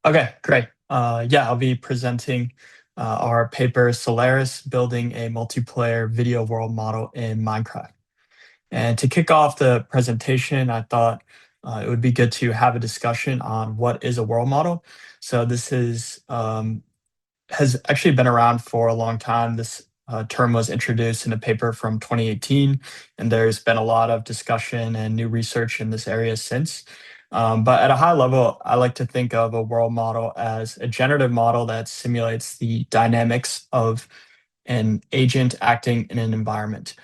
Okay, great. Yeah, I'll be presenting our paper Solaris, building a multiplayer video world model in Minecraft. And to kick off the presentation, I thought it would be good to have a discussion on what is a world model. So this has actually been around for a long time. This term was introduced in a paper from 2018, and there's been a lot of discussion and new research in this area since. But at a high level, I like to think of a world model as a generative model that simulates the dynamics of an agent acting in an environment.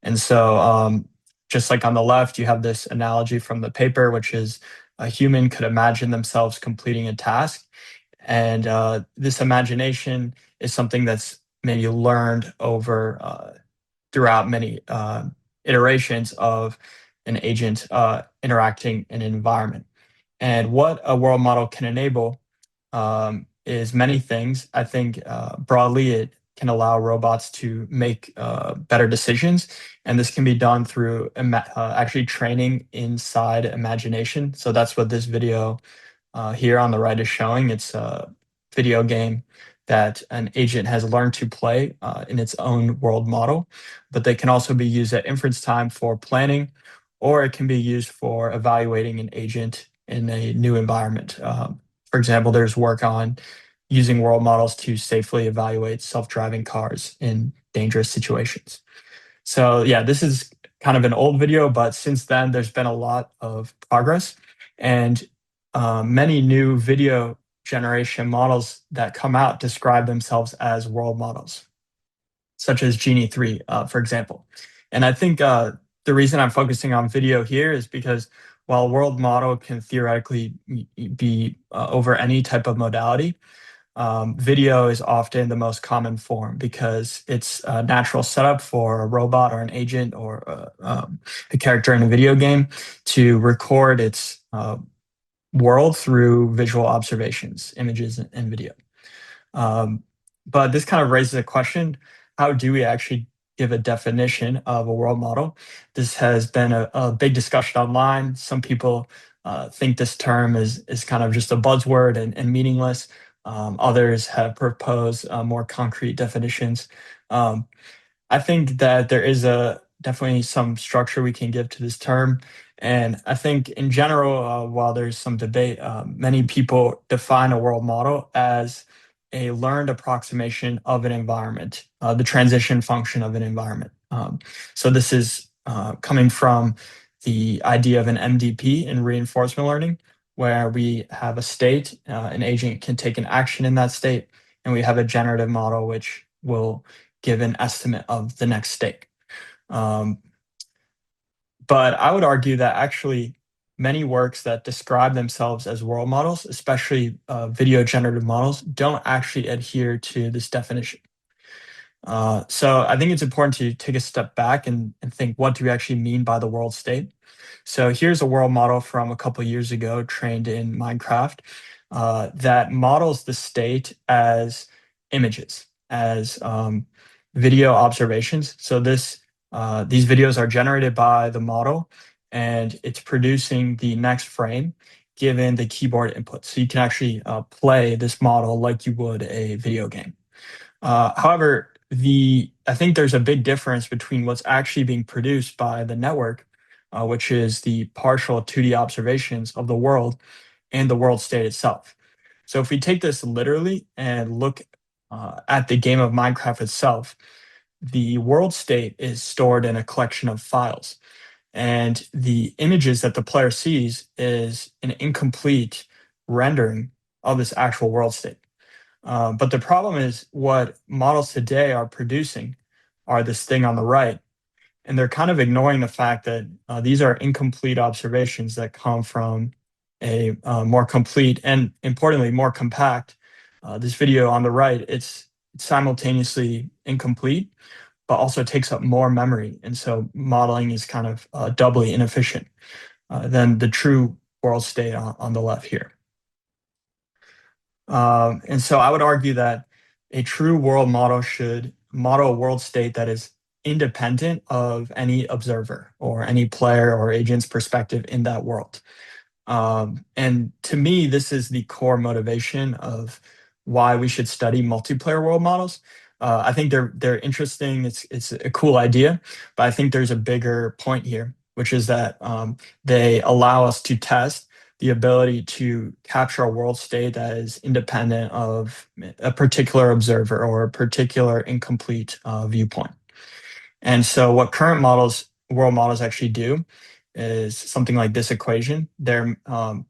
And so, just like on the left, you have this analogy from the paper, which is a human could imagine themselves completing a task. And this imagination is something that's maybe learned over throughout many iterations of an agent interacting in an environment. And what a world model can enable is many things. I think broadly it can allow robots to make better decisions, and this can be done through actually training inside imagination. So that's what this video here on the right is showing. It's a video game that an agent has learned to play in its own world model, but they can also be used at inference time for planning, or it can be used for evaluating an agent in a new environment. For example, there's work on using world models to safely evaluate self-driving cars in dangerous situations. So yeah, this is kind of an old video, but since then there's been a lot of progress, and many new video generation models that come out describe themselves as world models, such as Genie 3, for example. And I think the reason I'm focusing on video here is because while world model can theoretically be over any type of modality, video is often the most common form because it's a natural setup for a robot or an agent or a character in a video game to record its world through visual observations, images, and video. But this kind of raises a question: how do we actually give a definition of a world model? This has been a big discussion online. Some people think this term is kind of just a buzzword and meaningless. Others have proposed more concrete definitions. Um, I think that there is a definitely some structure we can give to this term. And I think in general, while there's some debate, many people define a world model as a learned approximation of an environment, the transition function of an environment. So this is coming from the idea of an MDP in reinforcement learning, where we have a state, an agent can take an action in that state, and we have a generative model which will give an estimate of the next state. Um, but I would argue that actually many works that describe themselves as world models, especially video generative models, don't actually adhere to this definition. So I think it's important to take a step back and think, what do we actually mean by the world state? So here's a world model from a couple years ago trained in Minecraft that models the state as images, as video observations. So these videos are generated by the model, and it's producing the next frame given the keyboard input. So you can actually play this model like you would a video game. However, I think there's a big difference between what's actually being produced by the network, which is the partial 2D observations of the world, and the world state itself. So if we take this literally and look at the game of Minecraft itself, the world state is stored in a collection of files. And the images that the player sees is an incomplete rendering of this actual world state. But the problem is what models today are producing are this thing on the right, and they're kind of ignoring the fact that these are incomplete observations that come from a more complete and, importantly, more compact. This video on the right, it's simultaneously incomplete, but also takes up more memory, and so modeling is kind of doubly inefficient than the true world state on the left here. And so I would argue that a true world model should model a world state that is independent of any observer or any player or agent's perspective in that world. And to me, this is the core motivation of why we should study multiplayer world models. I think they're interesting. It's a cool idea, but I think there's a bigger point here, which is that they allow us to test the ability to capture a world state that is independent of a particular observer or a particular incomplete viewpoint. And so, what current world models actually do, is something like this equation. They're kind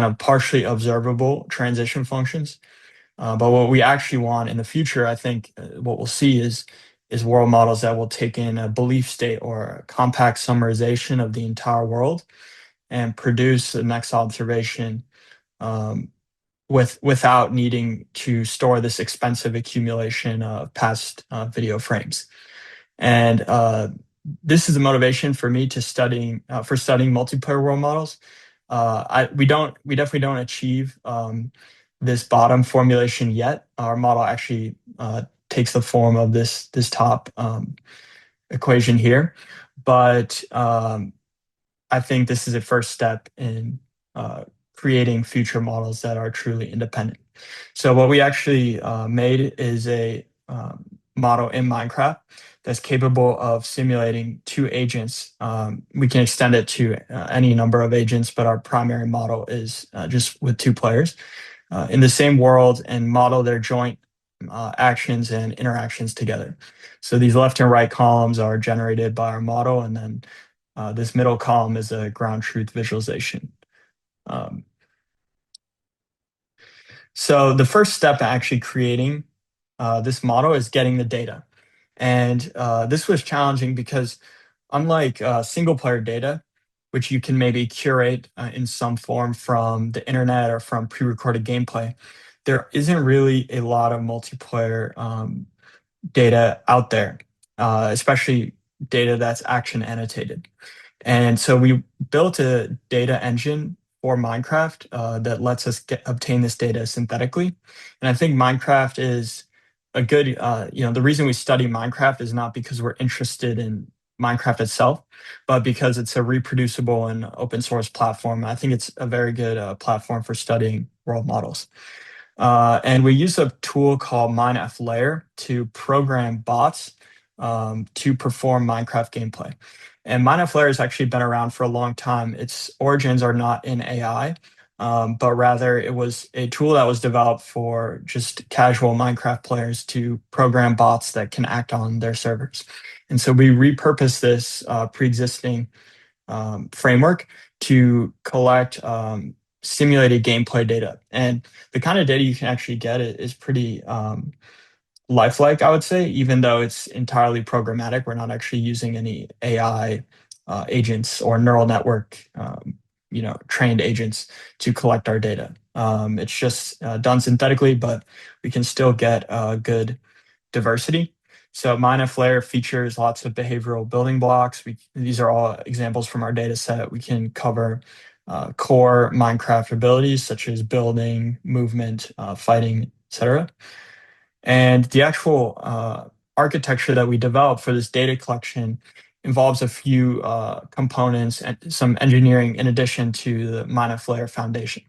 of partially observable transition functions. But what we actually want in the future, I think, what we'll see is world models that will take in a belief state or a compact summarization of the entire world and produce the next observation um, without needing to store this expensive accumulation of past video frames. And this is the motivation for me to studying multiplayer world models. We definitely don't achieve this bottom formulation yet. Our model actually takes the form of this top equation here, but I think this is a first step in creating future models that are truly independent. So what we actually made is a model in Minecraft that's capable of simulating two agents. We can extend it to any number of agents, but our primary model is just with two players in the same world and model their joint actions and interactions together. So these left and right columns are generated by our model, and then this middle column is a ground truth visualization. Um, so the first step in actually creating this model is getting the data. And this was challenging because unlike single player data, which you can maybe curate in some form from the internet or from pre-recorded gameplay, there isn't really a lot of multiplayer data out there, especially data that's action annotated. And so we built a data engine for Minecraft that lets us obtain this data synthetically. And I think Minecraft is a good, the reason we study Minecraft is not because we're interested in Minecraft itself, but because it's a reproducible and open source platform. I think it's a very good platform for studying world models. And we use a tool called MineFLayer to program bots to perform Minecraft gameplay. And MineFLayer has actually been around for a long time. Its origins are not in AI, but rather it was a tool that was developed for just casual Minecraft players to program bots that can act on their servers. And so we repurposed this pre-existing framework to collect simulated gameplay data. And the kind of data you can actually get is pretty lifelike, I would say, even though it's entirely programmatic. We're not actually using any AI agents or neural network, trained agents to collect our data. It's just done synthetically, but we can still get good diversity. So MineFLayer features lots of behavioral building blocks. These are all examples from our data set. We can cover core Minecraft abilities such as building, movement, fighting, etc. And the actual architecture that we developed for this data collection involves a few components and some engineering in addition to the MineFLayer foundation.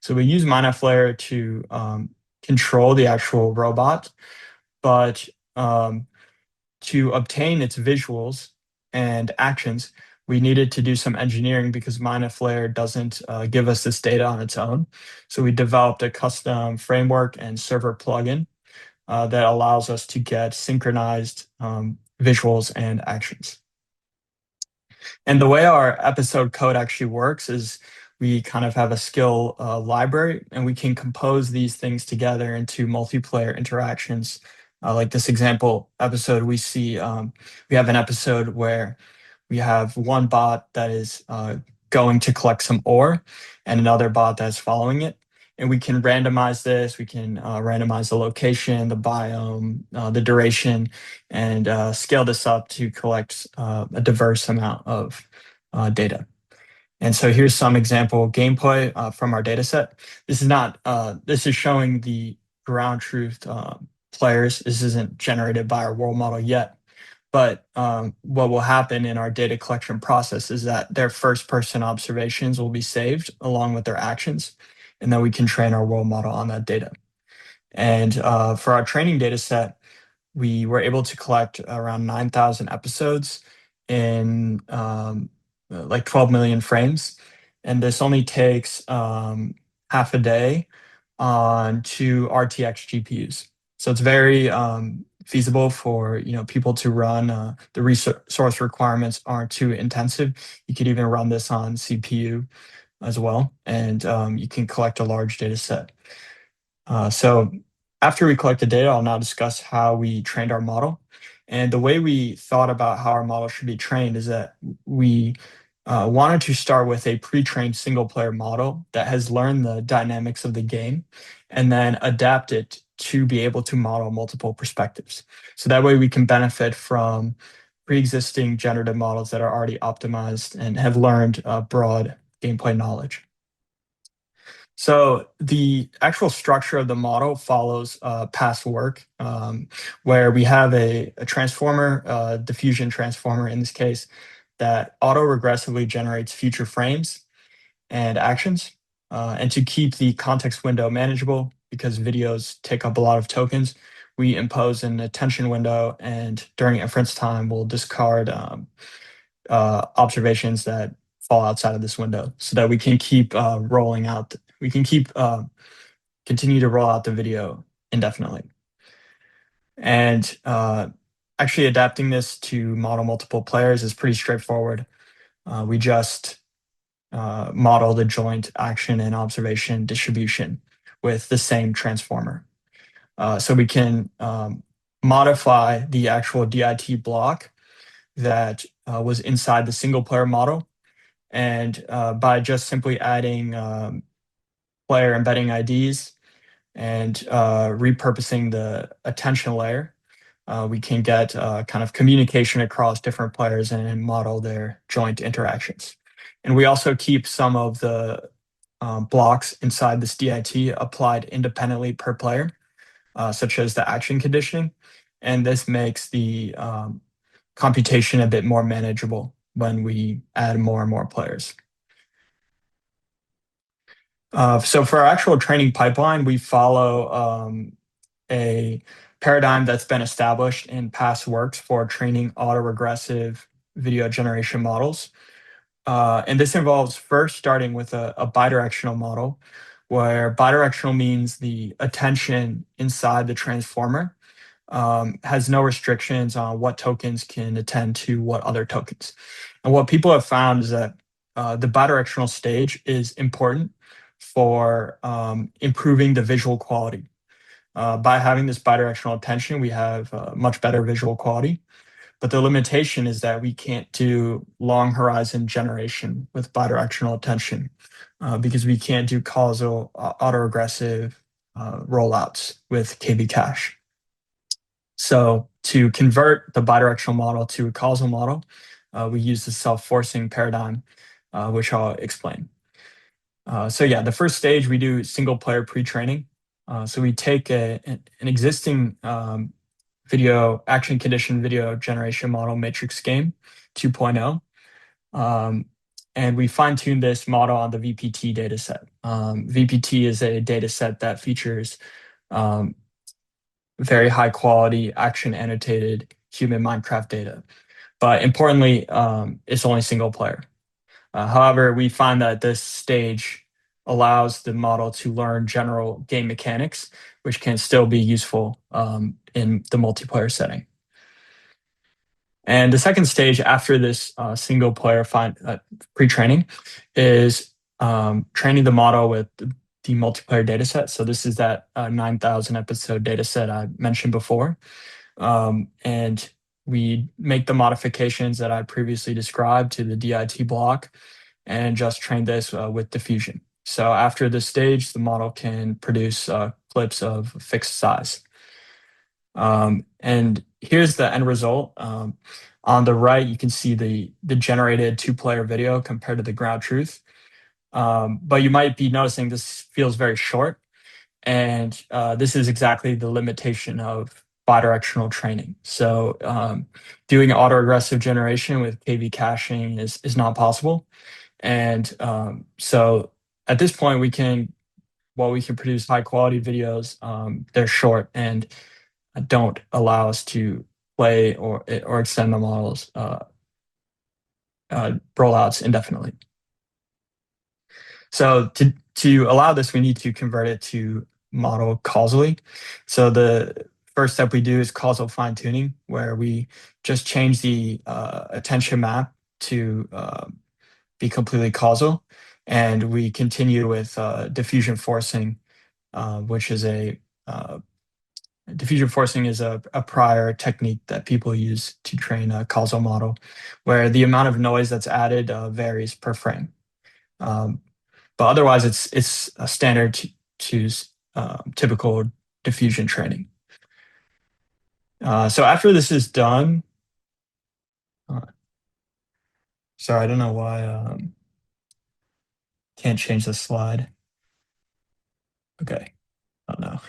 So we use MineFLayer to control the actual robot, but to obtain its visuals and actions, we needed to do some engineering because MineFLayer doesn't give us this data on its own. So we developed a custom framework and server plugin that allows us to get synchronized visuals and actions. And the way our episode code actually works is we kind of have a skill library and we can compose these things together into multiplayer interactions. Like this example episode, we have an episode where we have one bot that is going to collect some ore and another bot that's following it. And we can randomize this. We can randomize the location, the biome, the duration, and scale this up to collect a diverse amount of data. And so here's some example gameplay from our data set. This is showing the ground truth players. This isn't generated by our world model yet, But what will happen in our data collection process is that their first person observations will be saved along with their actions, and then we can train our world model on that data. And for our training data set, we were able to collect around 9,000 episodes in like 12 million frames. And this only takes half a day on two RTX GPUs. So it's very feasible for people to run. The resource requirements aren't too intensive. You could even run this on CPU as well, and you can collect a large data set. So after we collect the data, I'll now discuss how we trained our model. And the way we thought about how our model should be trained is that we wanted to start with a pre-trained single player model that has learned the dynamics of the game and then adapt it to be able to model multiple perspectives. So that way we can benefit from pre-existing generative models that are already optimized and have learned broad gameplay knowledge. So the actual structure of the model follows past work, where we have a transformer, diffusion transformer in this case, that auto-regressively generates future frames and actions. And to keep the context window manageable, because videos take up a lot of tokens, we impose an attention window, and during inference time, we'll discard observations that fall outside of this window so that we can keep rolling out. We can continue to roll out the video indefinitely. And actually adapting this to model multiple players is pretty straightforward. We just model the joint action and observation distribution with the same transformer. So we can modify the actual DIT block that was inside the single player model. And by just simply adding player embedding IDs and repurposing the attention layer, we can get kind of communication across different players and model their joint interactions. And we also keep some of the blocks inside this DIT applied independently per player, such as the action conditioning. And this makes the computation a bit more manageable when we add more and more players. So for our actual training pipeline, we follow a paradigm that's been established in past works for training autoregressive video generation models. And this involves first starting with a bidirectional model, where bidirectional means the attention inside the transformer has no restrictions on what tokens can attend to what other tokens. And what people have found is that the bidirectional stage is important for improving the visual quality. By having this bidirectional attention, we have much better visual quality. But the limitation is that we can't do long horizon generation with bidirectional attention because we can't do causal autoregressive rollouts with KB cache. So to convert the bidirectional model to a causal model, we use the self-forcing paradigm, which I'll explain. So yeah, the first stage, we do single player pre-training. So we take an existing video action condition video generation model matrix game 2.0, and we fine-tune this model on the VPT dataset. VPT is a dataset that features very high quality action annotated human Minecraft data. But importantly, it's only single player. However, we find that this stage allows the model to learn general game mechanics, which can still be useful in the multiplayer setting. And the second stage after this single player pre-training is training the model with the multiplayer dataset. So this is that 9,000 episode dataset I mentioned before. And we make the modifications that I previously described to the DIT block and just train this with diffusion. So after this stage, the model can produce clips of fixed size. And here's the end result. On the right, you can see the generated two-player video compared to the ground truth. But you might be noticing this feels very short. And this is exactly the limitation of bidirectional training. So doing autoregressive generation with KV caching is not possible. And so at this point, while we can produce high quality videos, they're short and don't allow us to play or extend the models rollouts indefinitely. So to allow this, we need to convert it to model causally. So the first step we do is causal fine tuning, where we just change the attention map to be completely causal, and we continue with diffusion forcing, which is diffusion forcing is a prior technique that people use to train a causal model, where the amount of noise that's added varies per frame. But otherwise, it's a standard to typical diffusion training. So after this is done, uh, sorry, I don't know why can't change the slide. Okay, oh no.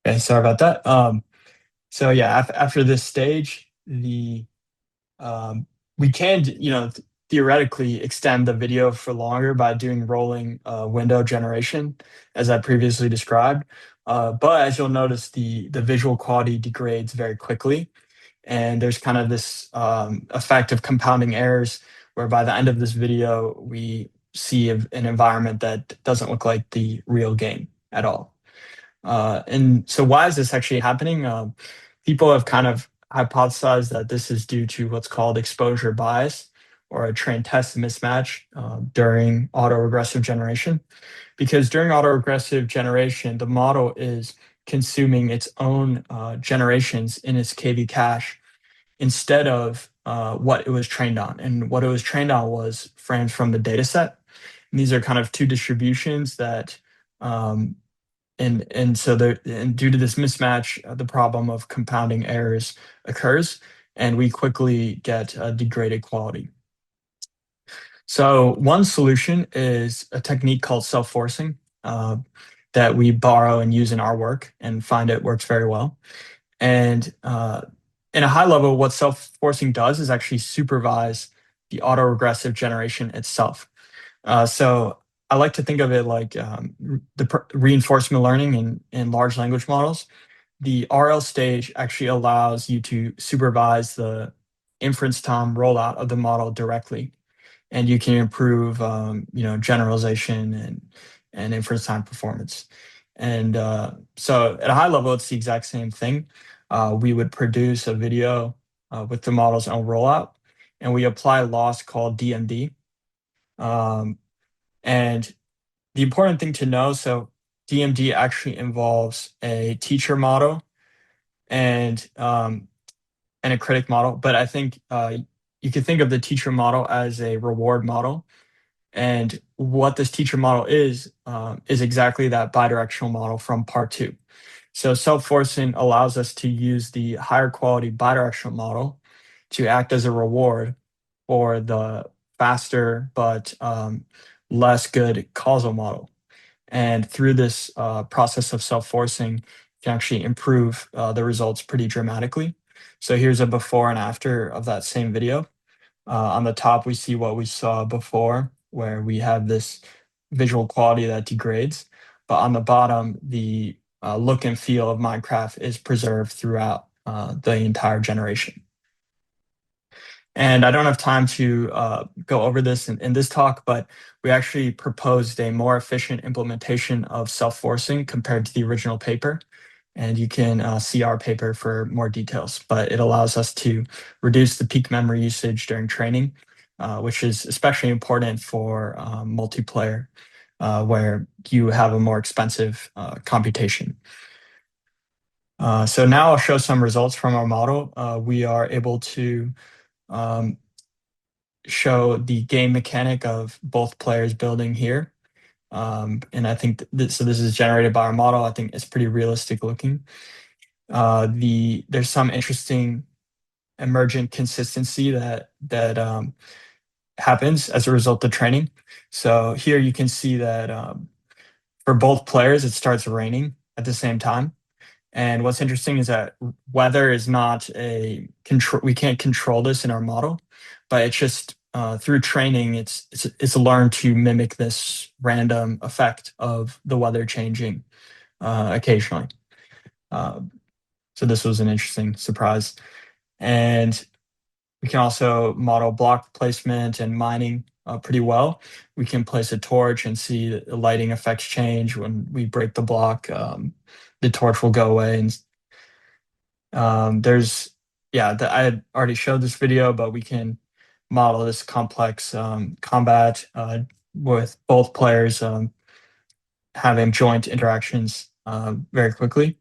Okay, sorry about that. So yeah, after this stage, um, we can, theoretically extend the video for longer by doing rolling window generation, as I previously described. But as you'll notice, the visual quality degrades very quickly, and there's kind of this effect of compounding errors, where by the end of this video, we see an environment that doesn't look like the real game at all. And so why is this actually happening? People have kind of hypothesized that this is due to what's called exposure bias, or a train test mismatch during autoregressive generation. Because during autoregressive generation, the model is consuming its own generations in its KV cache instead of what it was trained on. And what it was trained on was frames from the dataset. And these are kind of two distributions that and due to this mismatch, the problem of compounding errors occurs, and we quickly get degraded quality. So one solution is a technique called self-forcing that we borrow and use in our work and find it works very well. And in a high level, what self-forcing does is actually supervise the autoregressive generation itself. So I like to think of it like the reinforcement learning in large language models. The RL stage actually allows you to supervise the inference time rollout of the model directly, and you can improve, generalization and inference time performance. And so at a high level, it's the exact same thing. We would produce a video with the model's own rollout, and we apply loss called DMD. And the important thing to know, so DMD actually involves a teacher model and a critic model, but I think you could think of the teacher model as a reward model. And what this teacher model is exactly that bidirectional model from part two. So self-forcing allows us to use the higher quality bidirectional model to act as a reward for the faster but less good causal model. And through this process of self-forcing, you can actually improve the results pretty dramatically. So here's a before and after of that same video. On the top, we see what we saw before, where we have this visual quality that degrades. But on the bottom, the look and feel of Minecraft is preserved throughout the entire generation. And I don't have time to go over this in this talk, but we actually proposed a more efficient implementation of self-forcing compared to the original paper. And you can see our paper for more details, but it allows us to reduce the peak memory usage during training, which is especially important for multiplayer, where you have a more expensive computation. So now I'll show some results from our model. We are able to show the game mechanic of both players building here. And I think this is generated by our model. I think it's pretty realistic looking. There's some interesting emergent consistency that happens as a result of training. So here you can see that for both players, it starts raining at the same time. And what's interesting is that weather is not a control. We can't control this in our model, but it's just through training, it's learned to mimic this random effect of the weather changing occasionally. Uh, so this was an interesting surprise. And we can also model block placement and mining pretty well. We can place a torch and see the lighting effects change when we break the block. The torch will go away, and there's I had already showed this video, but we can model this complex combat with both players having joint interactions very quickly.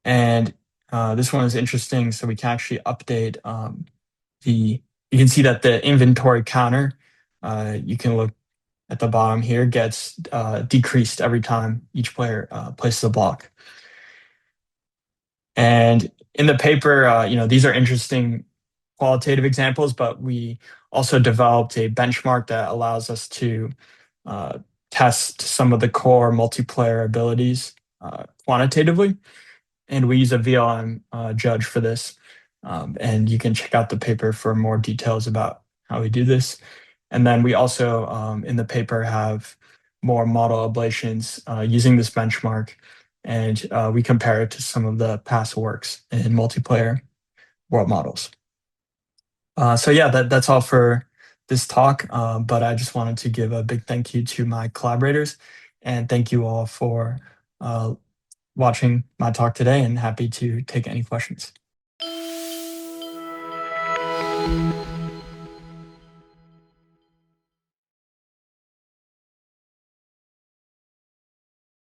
And this one is interesting. So we can actually update you can see that the inventory counter, you can look at the bottom here, gets decreased every time each player places a block. And in the paper, these are interesting qualitative examples, but we also developed a benchmark that allows us to test some of the core multiplayer abilities quantitatively. And we use a VLM judge for this. And you can check out the paper for more details about how we do this. And then we also, in the paper, have more model ablations using this benchmark. And we compare it to some of the past works in multiplayer world models. So yeah, that's all for this talk. But I just wanted to give a big thank you to my collaborators. And thank you all for watching my talk today, and happy to take any questions.